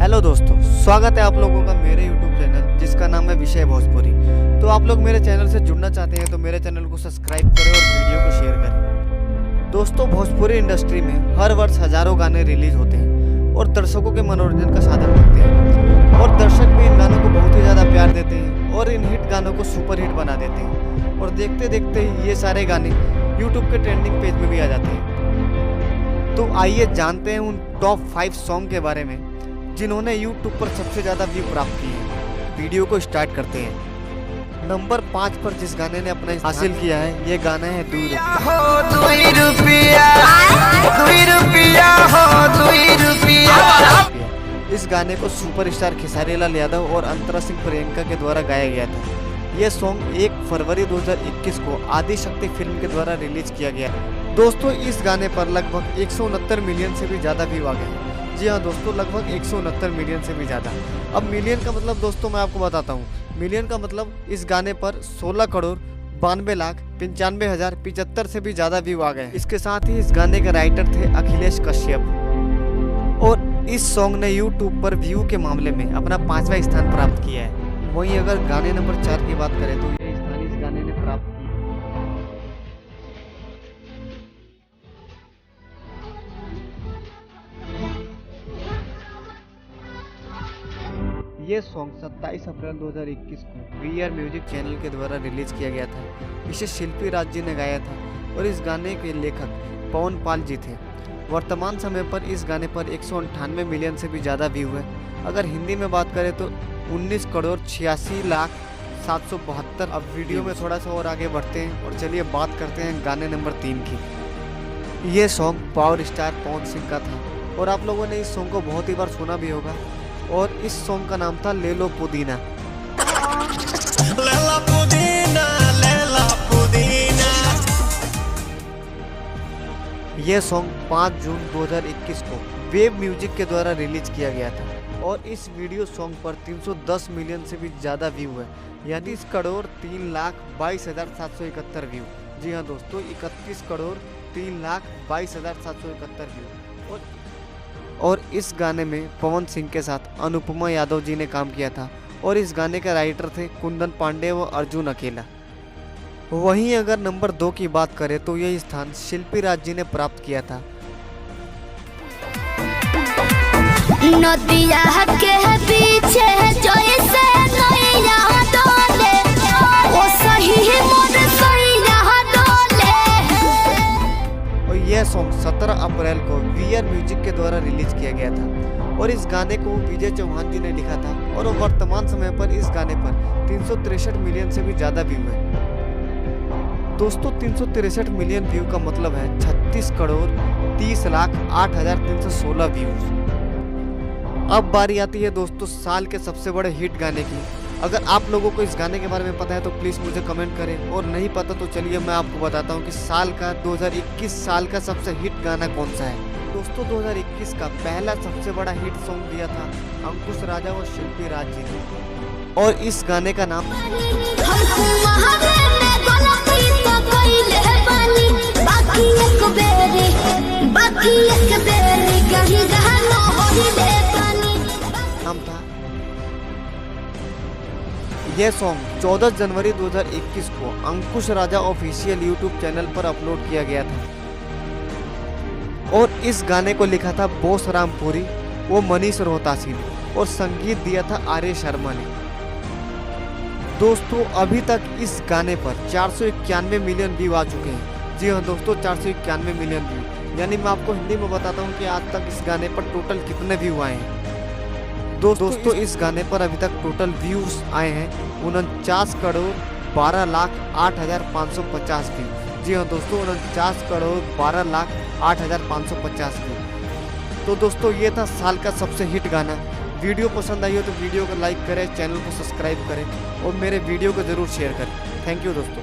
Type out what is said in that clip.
Hello दोस्तों, स्वागत है आप लोगों का मेरे YouTube चैनल जिसका नाम है विषय भोजपुरी। तो आप लोग मेरे चैनल से जुड़ना चाहते हैं तो मेरे चैनल को सब्सक्राइब करें और वीडियो को शेयर करें। दोस्तों, भोजपुरी इंडस्ट्री में हर वर्ष हजारों गाने रिलीज होते हैं और दर्शकों के मनोरंजन का साधन बनते हैं और दर्शक भी इन गानों को बहुत ही ज़्यादा प्यार देते हैं और इन हिट गानों को सुपर हिट बना देते हैं और देखते देखते ही ये सारे गाने YouTube के ट्रेंडिंग पेज में भी आ जाते हैं। तो आइए जानते हैं उन टॉप 5 सॉन्ग के बारे में जिन्होंने YouTube पर सबसे ज़्यादा व्यू प्राप्त किए हैं। वीडियो को स्टार्ट करते हैं। नंबर 5 पर जिस गाने ने अपना हासिल किया है, ये गाना है 2 रुपया। इस गाने को सुपरस्टार खेसारी लाल यादव और अंतरा सिंह प्रियंका के द्वारा गाया गया था। यह सॉन्ग 1 फरवरी 2021 को आदि शक्ति फिल्म के द्वारा रिलीज किया गया। दोस्तों, इस गाने पर लगभग 169 मिलियन से भी ज़्यादा व्यू आ गए हैं। जी हाँ दोस्तों, लगभग 169 मिलियन से भी ज़्यादा। अब मिलियन का मतलब दोस्तों मैं आपको बताता हूँ। मिलियन का मतलब इस गाने पर 16 करोड़ 92 लाख 95,075 से भी ज़्यादा व्यू आ गए। इसके साथ ही इस गाने के राइटर थे अखिलेश कश्यप और इस सॉन्ग ने यूट्यूब पर व्यू के मामले में अपना 5वां स्थान प्राप्त किया है। वहीं अगर गाने नंबर 4 की बात करें तो ये स्थान इस गाने ने प्राप्त किया। ये सॉन्ग 27 अप्रैल 2021 को VR म्यूजिक चैनल के द्वारा रिलीज किया गया था। इसे शिल्पी राज जी ने गाया था और इस गाने के लेखक पवन पाल जी थे। वर्तमान समय पर इस गाने पर 198 मिलियन से भी ज़्यादा व्यू है। अगर हिंदी में बात करें तो 19 करोड़ 86 लाख 772। अब वीडियो में थोड़ा सा और आगे बढ़ते हैं और चलिए बात करते हैं गाने नंबर 3 की। ये song power star Pawan Singh का था और आप लोगों ने इस सॉन्ग को बहुत ही बार सुना भी होगा और इस सॉन्ग का नाम था ले लो पुदीना। लैला पुदीना, लैला पुदीना। यह सॉन्ग 5 जून 2021 को वेब म्यूजिक के द्वारा रिलीज किया गया था और इस वीडियो सॉन्ग पर 310 मिलियन से भी ज़्यादा व्यू है, यानी 30 करोड़ 3 लाख 22,771 व्यू। जी हाँ दोस्तों, 31 करोड़ 3 लाख 22,771 व्यू। और इस गाने में पवन सिंह के साथ अनुपमा यादव जी ने काम किया था और इस गाने के राइटर थे कुंदन पांडे व अर्जुन अकेला। वहीं अगर नंबर 2 की बात करें तो यह स्थान शिल्पी राज जी ने प्राप्त किया था। नदिया के पीछे जैसे नैया डोले, ओ सही मोर सैया डोले। और यह सॉन्ग 17 अप्रैल को VR म्यूजिक के द्वारा रिलीज किया गया था और इस गाने को विजय चौहान जी ने लिखा था और वर्तमान समय पर इस गाने पर 363 मिलियन से भी ज़्यादा व्यू है। दोस्तों, 363 मिलियन व्यू का मतलब है 36 करोड़ 30 लाख 8,316 व्यूज। अब बारी आती है दोस्तों साल के सबसे बड़े हिट गाने की। अगर आप लोगों को इस गाने के बारे में पता है तो प्लीज़ मुझे कमेंट करें और नहीं पता तो चलिए मैं आपको बताता हूँ कि साल का 2021 साल का सबसे हिट गाना कौन सा है। दोस्तों, 2021 का पहला सबसे बड़ा हिट सॉन्ग दिया था अंकुश राजा और शिल्पी राज जी ने और इस गाने का नाम था। यह सॉन्ग 14 जनवरी 2021 को अंकुश राजा ऑफिशियल YouTube चैनल पर अपलोड किया गया था और इस गाने को लिखा था बोस रामपुरी वो मनीष रोहतासी ने और संगीत दिया था आर्य शर्मा ने। दोस्तों, अभी तक इस गाने पर 491 मिलियन व्यू आ चुके हैं। जी हाँ दोस्तों, 491 मिलियन व्यू, यानी मैं आपको हिंदी में बताता हूँ कि आज तक इस गाने पर टोटल कितने व्यू आए हैं। दोस्तों, इस गाने पर अभी तक टोटल व्यूज आए हैं 49 करोड़ 12 लाख 8,550 व्यू। जी हाँ दोस्तों, 49 करोड़ 12 लाख 8,550 व्यू। तो दोस्तों, ये था साल का सबसे हिट गाना। वीडियो पसंद आई हो तो वीडियो को लाइक करें, चैनल को सब्सक्राइब करें और मेरे वीडियो को ज़रूर शेयर करें। थैंक यू दोस्तों।